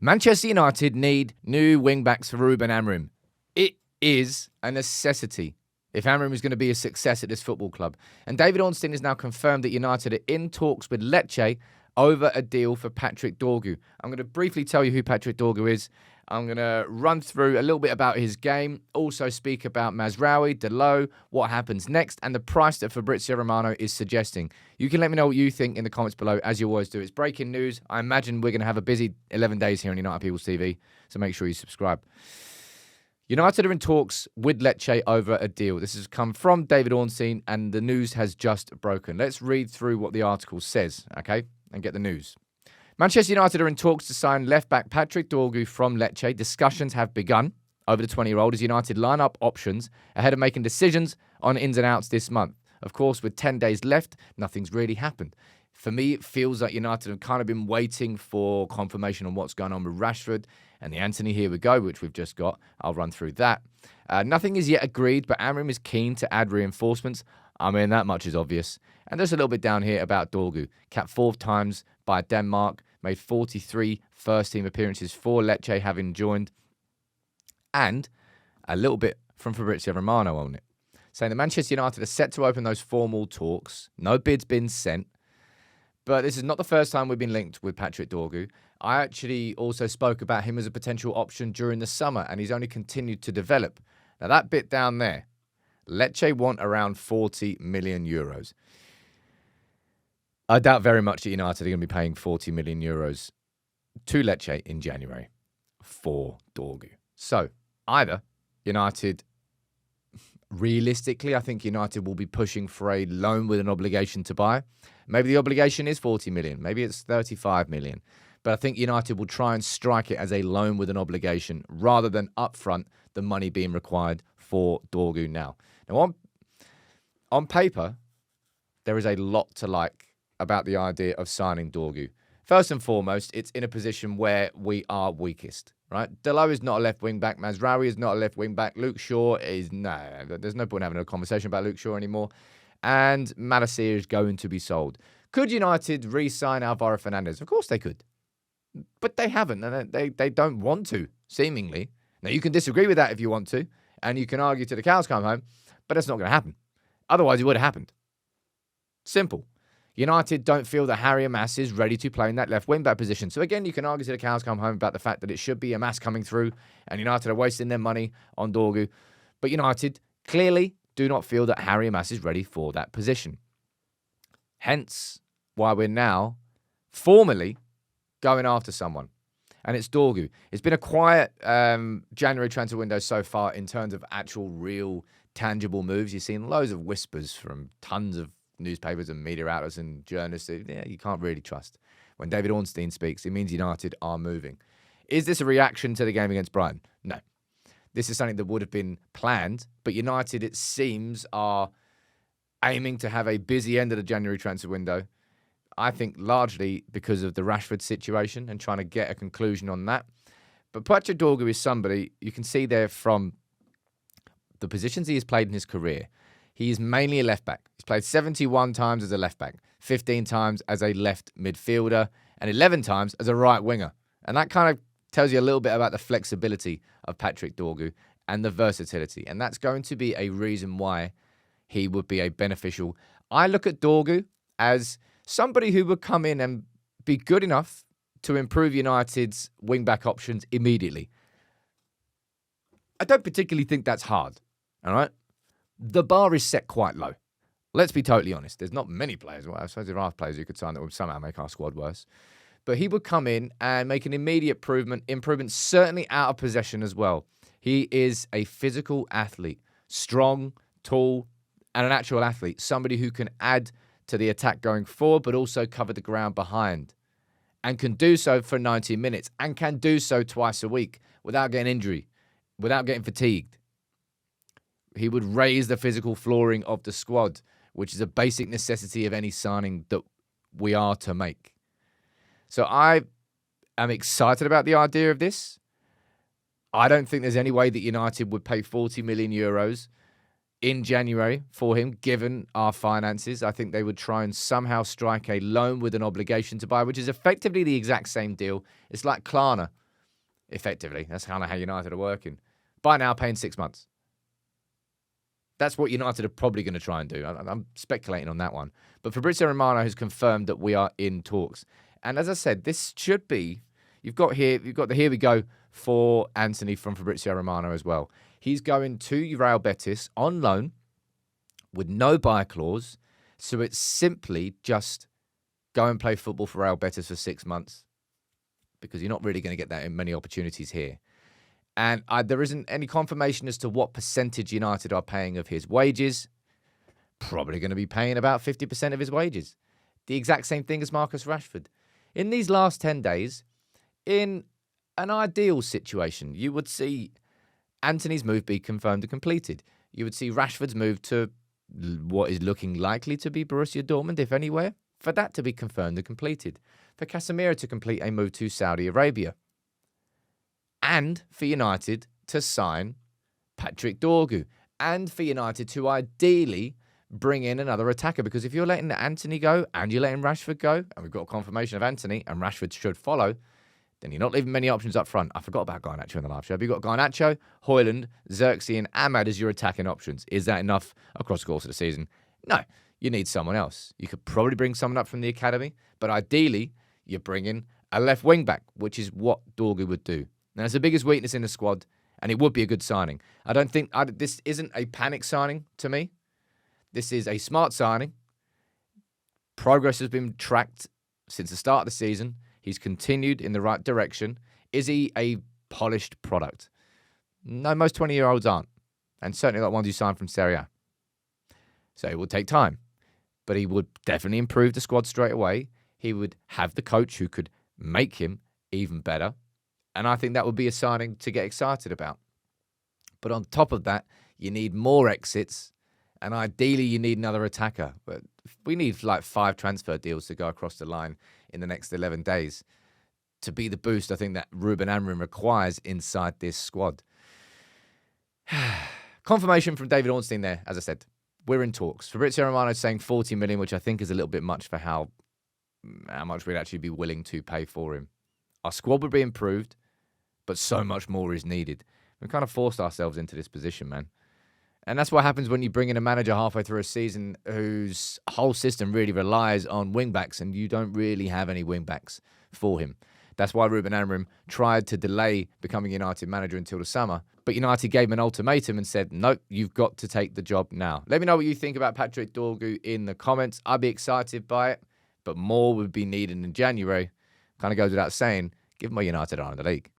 Manchester United need new wing-backs for Ruben Amorim. It is a necessity if Amorim is going to be a success at this football club. And David Ornstein has now confirmed that United are in talks with Lecce over a deal for Patrick Dorgu. I'm going to briefly tell you who Patrick Dorgu is. I'm going to run through a little bit about his game, also speak about Mazraoui, Dalot, what happens next, and the price that Fabrizio Romano is suggesting. You can let me know what you think in the comments below, as you always do. It's breaking news. I imagine we're going to have a busy 11 days here on United People's TV, so make sure you subscribe. United are in talks with Lecce over a deal. This has come from David Ornstein, and the news has just broken. Let's read through what the article says, okay, and get the news. Manchester United are in talks to sign left-back Patrick Dorgu from Lecce. Discussions have begun over the 20-year-old as United line up options ahead of making decisions on ins and outs this month. Of course, with 10 days left, nothing's really happened. For me, it feels like United have kind of been waiting for confirmation on what's going on with Rashford and the Anthony Here We Go, which we've just got. I'll run through that. Nothing is yet agreed, but Amorim is keen to add reinforcements. I mean, that much is obvious. And there's a little bit down here about Dorgu. Capped 4 times by Denmark, made 43 first-team appearances for Lecce, having joined. And a little bit from Fabrizio Romano on it, saying that Manchester United are set to open those formal talks. No bid's been sent. But this is not the first time we've been linked with Patrick Dorgu. I actually also spoke about him as a potential option during the summer, and he's only continued to develop. Now, that bit down there, Lecce want around 40 million euros. I doubt very much that United are going to be paying 40 million euros to Lecce in January for Dorgu. So, either United, realistically, I think United will be pushing for a loan with an obligation to buy. Maybe the obligation is 40 million. Maybe it's 35 million. But I think United will try and strike it as a loan with an obligation rather than upfront the money being required for Dorgu now. Now, on paper, there is a lot to like about the idea of signing Dorgu. First and foremost, it's in a position where we are weakest, right? Dalot is not a left wing back. Mazraoui is not a left wing back. Luke Shaw is, there's no point having a conversation about Luke Shaw anymore. And Malacia is going to be sold. Could United re-sign Alvaro Fernandez? Of course they could. But they haven't, and they don't want to, seemingly. Now, you can disagree with that if you want to, and you can argue till the cows come home, but that's not going to happen. Otherwise, it would have happened. Simple. United don't feel that Harry Amass is ready to play in that left wing-back position. So again, you can argue till the cows come home about the fact that it should be Amass coming through, and United are wasting their money on Dorgu. But United clearly do not feel that Harry Amass is ready for that position. Hence, why we're now formally going after someone. And it's Dorgu. It's been a quiet January transfer window so far in terms of actual, real, tangible moves. You've seen loads of whispers from tons of newspapers and media outlets and journalists. Yeah, you can't really trust. When David Ornstein speaks, it means United are moving. Is this a reaction to the game against Brighton? No. This is something that would have been planned, but United, it seems, are aiming to have a busy end of the January transfer window. I think largely because of the Rashford situation and trying to get a conclusion on that. But Patrick Dorgu is somebody, you can see there from the positions he has played in his career, he is mainly a left-back. He's played 71 times as a left-back, 15 times as a left midfielder, and 11 times as a right winger. And that kind of tells you a little bit about the flexibility of Patrick Dorgu and the versatility. And that's going to be a reason why he would be a beneficial. I look at Dorgu as somebody who would come in and be good enough to improve United's wing-back options immediately. I don't particularly think that's hard, all right? The bar is set quite low. Let's be totally honest. There's not many players. Well, I suppose there are players who could sign that would somehow make our squad worse. But he would come in and make an immediate improvement certainly out of possession as well. He is a physical athlete, strong, tall, and an actual athlete. Somebody who can add to the attack going forward, but also cover the ground behind. And can do so for 90 minutes. And can do so twice a week without getting injury, without getting fatigued. He would raise the physical flooring of the squad, which is a basic necessity of any signing that we are to make. So I am excited about the idea of this. I don't think there's any way that United would pay 40 million euros in January for him, given our finances. I think they would try and somehow strike a loan with an obligation to buy, which is effectively the exact same deal. It's like Klarna effectively. That's kind of how United are working. By now, paying 6 months. That's what United are probably going to try and do. I'm speculating on that one. But Fabrizio Romano has confirmed that we are in talks. And as I said, this should be, you've got the here we go for Antony from Fabrizio Romano as well. He's going to Real Betis on loan with no buy clause. So it's simply just go and play football for Real Betis for 6 months, because you're not really going to get that in many opportunities here. And there isn't any confirmation as to what percentage United are paying of his wages. Probably going to be paying about 50% of his wages. The exact same thing as Marcus Rashford. In these last 10 days, in an ideal situation, you would see Antony's move be confirmed and completed. You would see Rashford's move to what is looking likely to be Borussia Dortmund, if anywhere, for that to be confirmed and completed. For Casemiro to complete a move to Saudi Arabia. And for United to sign Patrick Dorgu. And for United to ideally bring in another attacker. Because if you're letting Antony go and you're letting Rashford go, and we've got confirmation of Antony and Rashford should follow, then you're not leaving many options up front. I forgot about Garnacho in the live show. Have you got Garnacho, Højlund, Xerxes and Ahmad as your attacking options? Is that enough across the course of the season? No. You need someone else. You could probably bring someone up from the academy, but ideally, you're bringing a left wing back, which is what Dorgu would do. Now, it's the biggest weakness in the squad, and it would be a good signing. I don't think this isn't a panic signing to me. This is a smart signing. Progress has been tracked since the start of the season. He's continued in the right direction. Is he a polished product? No, most 20-year-olds aren't, and certainly not ones you sign from Serie A. So it will take time, but he would definitely improve the squad straight away. He would have the coach who could make him even better. And I think that would be a signing to get excited about. But on top of that, you need more exits. And ideally, you need another attacker. But we need like 5 transfer deals to go across the line in the next 11 days to be the boost I think that Ruben Amorim requires inside this squad. Confirmation from David Ornstein there, as I said. We're in talks. Fabrizio Romano is saying 40 million, which I think is a little bit much for how much we'd actually be willing to pay for him. Our squad would be improved, but so much more is needed. We've kind of forced ourselves into this position, man. And that's what happens when you bring in a manager halfway through a season whose whole system really relies on wing-backs, and you don't really have any wing-backs for him. That's why Ruben Amorim tried to delay becoming United manager until the summer. But United gave him an ultimatum and said, nope, you've got to take the job now. Let me know what you think about Patrick Dorgu in the comments. I'd be excited by it, but more would be needed in January. Kind of goes without saying, give my United eye in the league.